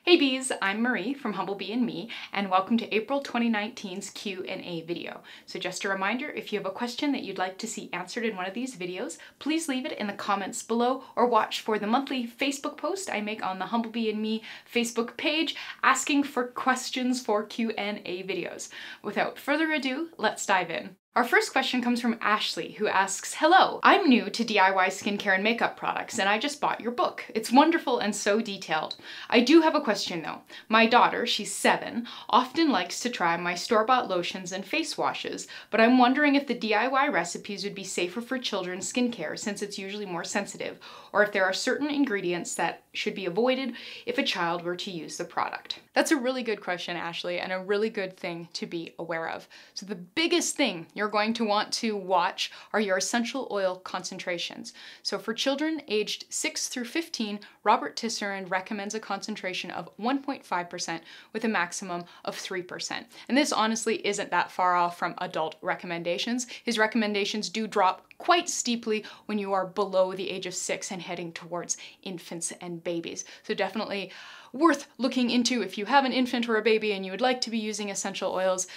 Hey bees, I'm Marie from Humblebee and Me, and welcome to April 2019's Q&A video. So just a reminder, if you have a question that you'd like to see answered in one of these videos, please leave it in the comments below or watch for the monthly Facebook post I make on the Humblebee and Me Facebook page asking for questions for Q&A videos. Without further ado, let's dive in. Our first question comes from Ashley, who asks, "Hello, I'm new to DIY skincare and makeup products, and I just bought your book. It's wonderful and so detailed. I do have a question though. My daughter, she's 7, often likes to try my store-bought lotions and face washes, but I'm wondering if the DIY recipes would be safer for children's skincare since it's usually more sensitive, or if there are certain ingredients that should be avoided if a child were to use the product." That's a really good question, Ashley, and a really good thing to be aware of. So the biggest thing you're going to want to watch are your essential oil concentrations. So for children aged 6 through 15, Robert Tisserand recommends a concentration of 1.5% with a maximum of 3%. And this honestly isn't that far off from adult recommendations. His recommendations do drop quite steeply when you are below the age of 6 and heading towards infants and babies. So definitely worth looking into if you have an infant or a baby and you would like to be using essential oils.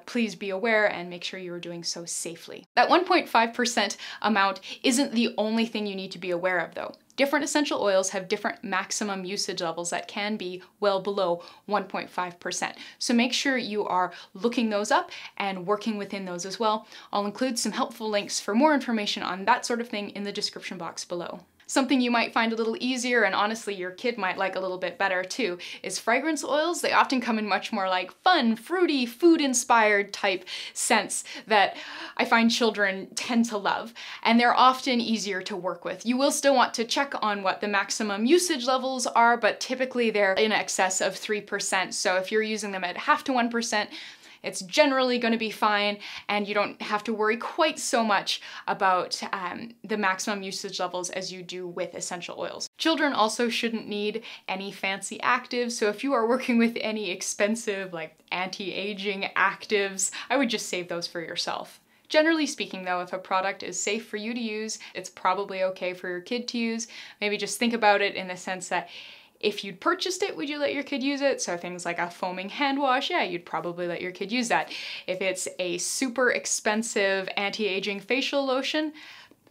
Please be aware and make sure you are doing so safely. That 1.5% amount isn't the only thing you need to be aware of though. Different essential oils have different maximum usage levels that can be well below 1.5%. So make sure you are looking those up and working within those as well. I'll include some helpful links for more information on that sort of thing in the description box below. Something you might find a little easier, and honestly your kid might like a little bit better too, is fragrance oils. They often come in much more like fun, fruity, food-inspired type scents that I find children tend to love, and they're often easier to work with. You will still want to check on what the maximum usage levels are, but typically they're in excess of 3%. So if you're using them at half to 1%, it's generally going to be fine, and you don't have to worry quite so much about the maximum usage levels as you do with essential oils. Children also shouldn't need any fancy actives, so if you are working with any expensive like anti-aging actives, I would just save those for yourself. Generally speaking though, if a product is safe for you to use, it's probably okay for your kid to use. Maybe just think about it in the sense that if you'd purchased it, would you let your kid use it? So things like a foaming hand wash, yeah, you'd probably let your kid use that. If it's a super expensive anti-aging facial lotion,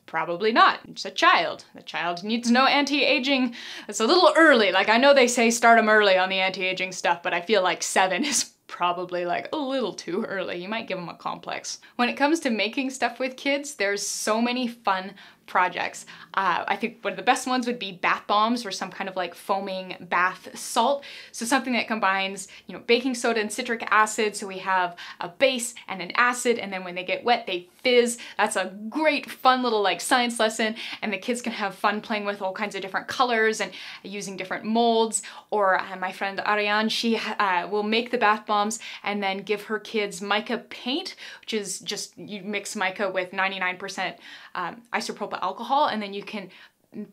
probably not. It's a child. The child needs no anti-aging. It's a little early. Like, I know they say start them early on the anti-aging stuff, but I feel like 7 is probably like a little too early. You might give them a complex. When it comes to making stuff with kids, there's so many fun projects. I think one of the best ones would be bath bombs or some kind of like foaming bath salt. So something that combines, baking soda and citric acid. So we have a base and an acid, and then when they get wet, they fizz. That's a great fun little like science lesson, and the kids can have fun playing with all kinds of different colors and using different molds. Or my friend Ariane, she will make the bath bombs and then give her kids mica paint, which is just, you mix mica with 99% isopropyl alcohol, and then you can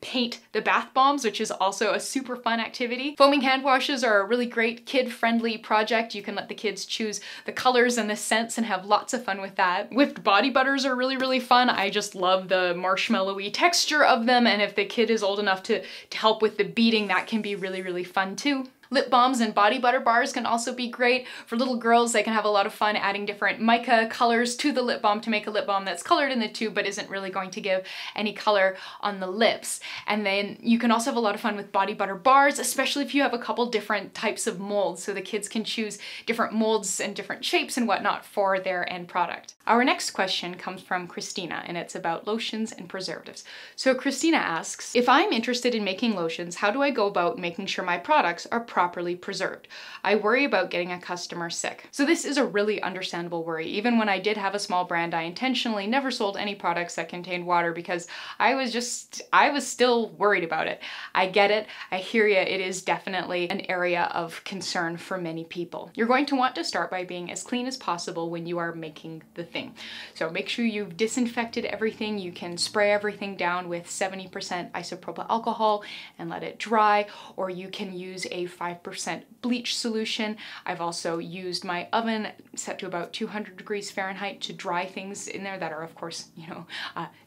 paint the bath bombs, which is also a super fun activity. Foaming hand washes are a really great kid-friendly project. You can let the kids choose the colors and the scents and have lots of fun with that. Whipped body butters are really, really fun. I just love the marshmallowy texture of them, and if the kid is old enough to help with the beating, that can be really, really fun too. Lip balms and body butter bars can also be great. For little girls, they can have a lot of fun adding different mica colors to the lip balm to make a lip balm that's colored in the tube but isn't really going to give any color on the lips. And then you can also have a lot of fun with body butter bars, especially if you have a couple different types of molds, so the kids can choose different molds and different shapes and whatnot for their end product. Our next question comes from Christina, and it's about lotions and preservatives. So Christina asks, "If I'm interested in making lotions, how do I go about making sure my products are properly preserved? I worry about getting a customer sick." So this is a really understandable worry. Even when I did have a small brand, I intentionally never sold any products that contained water because I was still worried about it. I get it. I hear you. It is definitely an area of concern for many people. You're going to want to start by being as clean as possible when you are making the thing. So make sure you've disinfected everything. You can spray everything down with 70% isopropyl alcohol and let it dry, or you can use a 5% bleach solution. I've also used my oven set to about 200 degrees Fahrenheit to dry things in there that are, of course,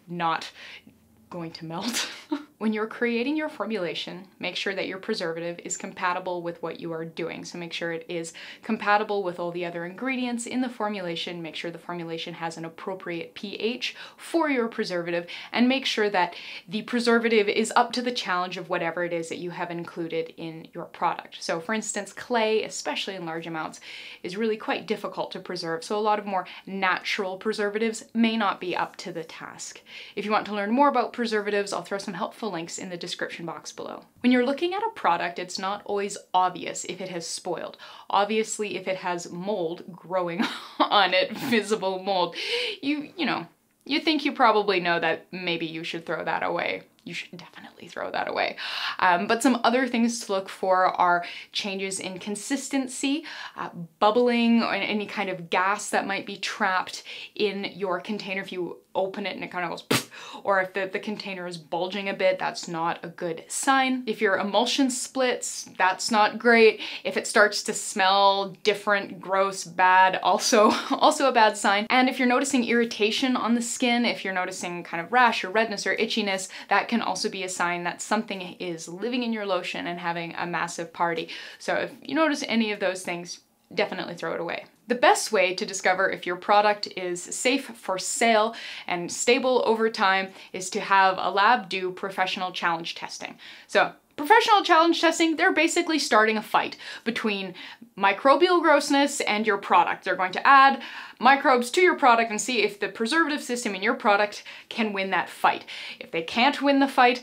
not going to melt. When you're creating your formulation, make sure that your preservative is compatible with what you are doing. So make sure it is compatible with all the other ingredients in the formulation. Make sure the formulation has an appropriate pH for your preservative, and make sure that the preservative is up to the challenge of whatever it is that you have included in your product. So for instance, clay, especially in large amounts, is really quite difficult to preserve. So a lot of more natural preservatives may not be up to the task. If you want to learn more about preservatives, I'll throw some helpful links in the description box below. When you're looking at a product, it's not always obvious if it has spoiled. Obviously, if it has mold growing on it, visible mold, you think you probably know that maybe you should throw that away. You should definitely throw that away. But some other things to look for are changes in consistency, bubbling, or any kind of gas that might be trapped in your container. If you open it and it kind of goes poof, or if the container is bulging a bit, that's not a good sign. If your emulsion splits, that's not great. If it starts to smell different, gross, bad, also a bad sign. And if you're noticing irritation on the skin, if you're noticing kind of rash or redness or itchiness, that can also be a sign that something is living in your lotion and having a massive party. So if you notice any of those things, definitely throw it away. The best way to discover if your product is safe for sale and stable over time is to have a lab do professional challenge testing. So professional challenge testing, they're basically starting a fight between microbial grossness and your product. They're going to add microbes to your product and see if the preservative system in your product can win that fight. If they can't win the fight,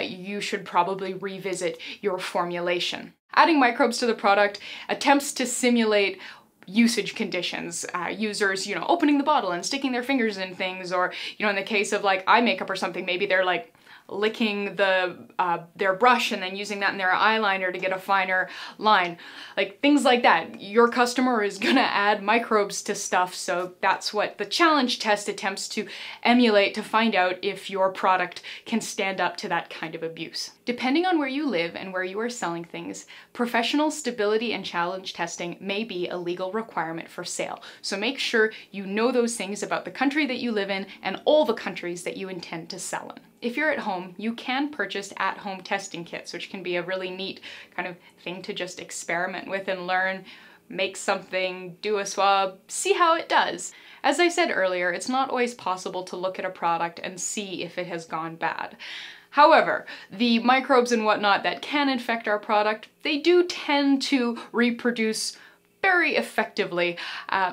you should probably revisit your formulation. Adding microbes to the product attempts to simulate usage conditions, users, opening the bottle and sticking their fingers in things, or, in the case of like eye makeup or something, maybe they're like licking their brush and then using that in their eyeliner to get a finer line. Like things like that. Your customer is gonna add microbes to stuff, so that's what the challenge test attempts to emulate to find out if your product can stand up to that kind of abuse. Depending on where you live and where you are selling things, professional stability and challenge testing may be a legal requirement for sale. So make sure you know those things about the country that you live in and all the countries that you intend to sell in. If you're at home, you can purchase at-home testing kits, which can be a really neat kind of thing to just experiment with and learn, make something, do a swab, see how it does. As I said earlier, it's not always possible to look at a product and see if it has gone bad. However, the microbes and whatnot that can infect our product, they do tend to reproduce very effectively,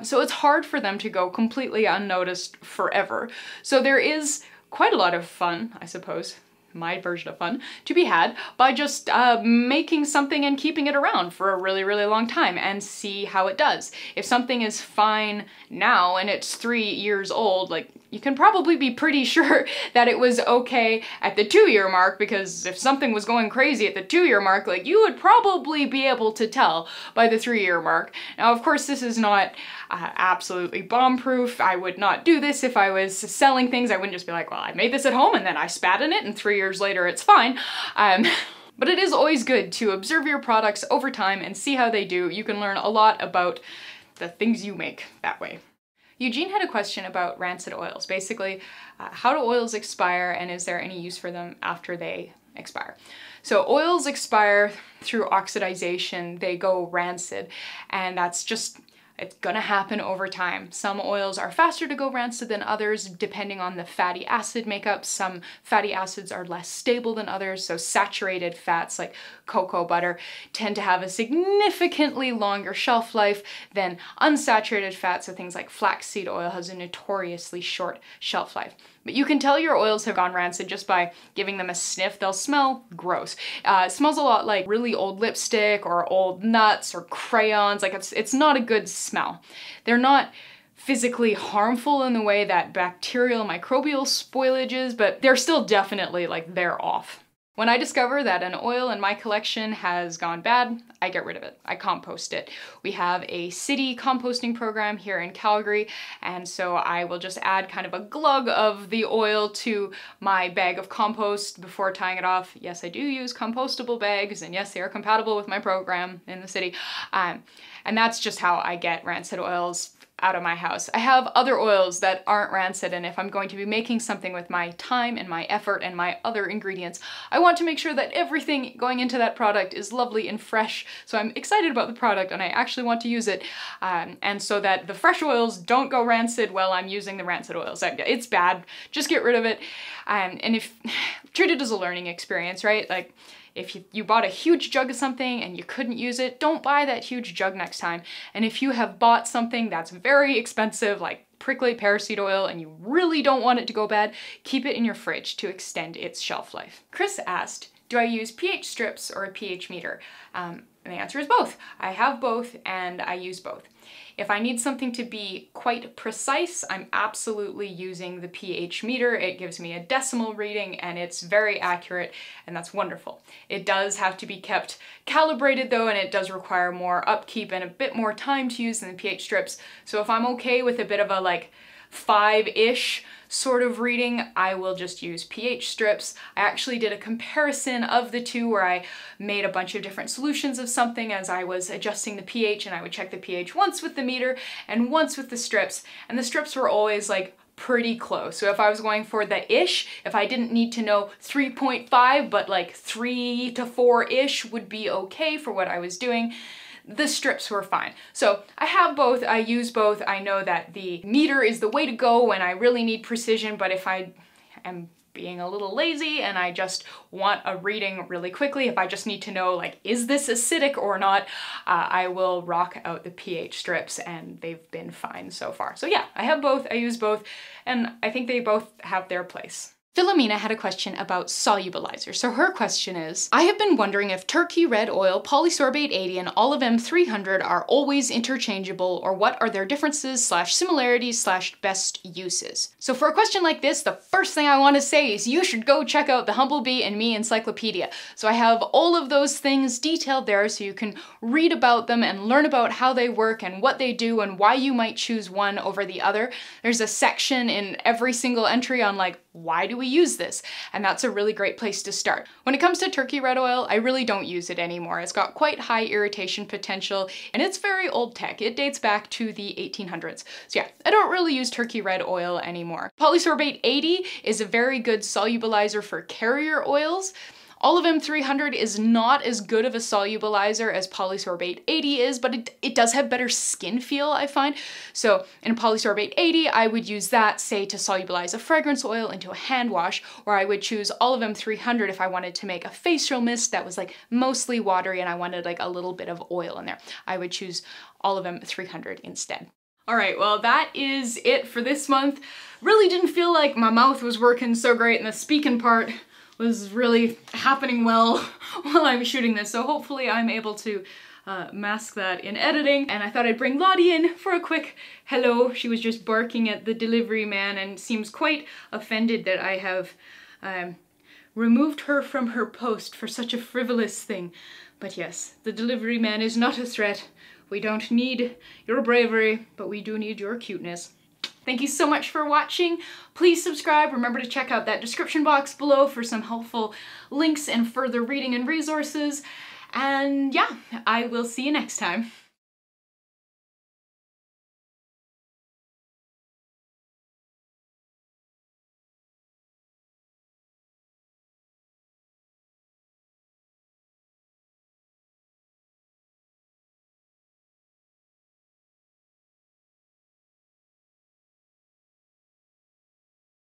so it's hard for them to go completely unnoticed forever. So there is quite a lot of fun, I suppose, my version of fun, to be had by just making something and keeping it around for a really, really long time and see how it does. If something is fine now and it's 3 years old, like, you can probably be pretty sure that it was okay at the 2-year mark, because if something was going crazy at the 2-year mark, like, you would probably be able to tell by the 3-year mark. Now, of course, this is not absolutely bomb-proof. I would not do this if I was selling things. I wouldn't just be like, well, I made this at home and then I spat in it and 3 years later it's fine. But it is always good to observe your products over time and see how they do. You can learn a lot about the things you make that way. Eugene had a question about rancid oils. Basically, how do oils expire and is there any use for them after they expire? So oils expire through oxidization, they go rancid, and it's gonna happen over time. Some oils are faster to go rancid than others, depending on the fatty acid makeup. Some fatty acids are less stable than others, so saturated fats like cocoa butter tend to have a significantly longer shelf life than unsaturated fats, so things like flaxseed oil has a notoriously short shelf life. But you can tell your oils have gone rancid just by giving them a sniff. They'll smell gross. It smells a lot like really old lipstick or old nuts or crayons. Like it's not a good smell. They're not physically harmful in the way that bacterial microbial spoilage is, but they're still definitely like they're off. When I discover that an oil in my collection has gone bad, I get rid of it. I compost it. We have a city composting program here in Calgary, and so I will just add kind of a glug of the oil to my bag of compost before tying it off. Yes, I do use compostable bags, and yes, they are compatible with my program in the city. And that's just how I get rancid oils out of my house. I have other oils that aren't rancid, and if I'm going to be making something with my time and my effort and my other ingredients, I want to make sure that everything going into that product is lovely and fresh. So I'm excited about the product and I actually want to use it. And so that the fresh oils don't go rancid while I'm using the rancid oils. It's bad, just get rid of it. And if treat it as a learning experience, right? Like, if you bought a huge jug of something and you couldn't use it, don't buy that huge jug next time. And if you have bought something that's very expensive, like prickly pear seed oil, and you really don't want it to go bad, keep it in your fridge to extend its shelf life. Chris asked, do I use pH strips or a pH meter? And the answer is both. I have both and I use both. If I need something to be quite precise, I'm absolutely using the pH meter. It gives me a decimal reading and it's very accurate, and that's wonderful. It does have to be kept calibrated though, and it does require more upkeep and a bit more time to use than the pH strips. So if I'm okay with a bit of a like 5-ish sort of reading, I will just use pH strips. I actually did a comparison of the two where I made a bunch of different solutions of something as I was adjusting the pH, and I would check the pH once with the meter and once with the strips, and the strips were always like pretty close. So if I was going for the ish, if I didn't need to know 3.5, but like 3 to 4-ish would be okay for what I was doing, the strips were fine. So I have both, I use both. I know that the meter is the way to go when I really need precision, but if I am being a little lazy and I just want a reading really quickly, if I just need to know like, is this acidic or not, I will rock out the pH strips, and they've been fine so far. So yeah, I have both, I use both, and I think they both have their place. Filomena had a question about solubilizers. So her question is, I have been wondering if turkey red oil, polysorbate 80, and olivem 300 are always interchangeable, or what are their differences / similarities / best uses. So for a question like this, the first thing I want to say is you should go check out the Humblebee and Me encyclopedia. So I have all of those things detailed there so you can read about them and learn about how they work and what they do and why you might choose one over the other. There's a section in every single entry on like, why do we use this? And that's a really great place to start. When it comes to turkey red oil, I really don't use it anymore. It's got quite high irritation potential, and it's very old tech. It dates back to the 1800s. So yeah, I don't really use turkey red oil anymore. Polysorbate 80 is a very good solubilizer for carrier oils. Olivem 300 is not as good of a solubilizer as polysorbate 80 is, but it does have better skin feel, I find. So in polysorbate 80, I would use that, say, to solubilize a fragrance oil into a hand wash, or I would choose Olivem 300 if I wanted to make a facial mist that was like mostly watery and I wanted like a little bit of oil in there. I would choose Olivem 300 instead. All right, well, that is it for this month. Really didn't feel like my mouth was working so great, and the speaking part was really happening well while I'm shooting this, so hopefully I'm able to mask that in editing. And I thought I'd bring Lottie in for a quick hello. She was just barking at the delivery man and seems quite offended that I have removed her from her post for such a frivolous thing. But yes, the delivery man is not a threat. We don't need your bravery, but we do need your cuteness. Thank you so much for watching. Please subscribe. Remember to check out that description box below for some helpful links and further reading and resources. And yeah, I will see you next time.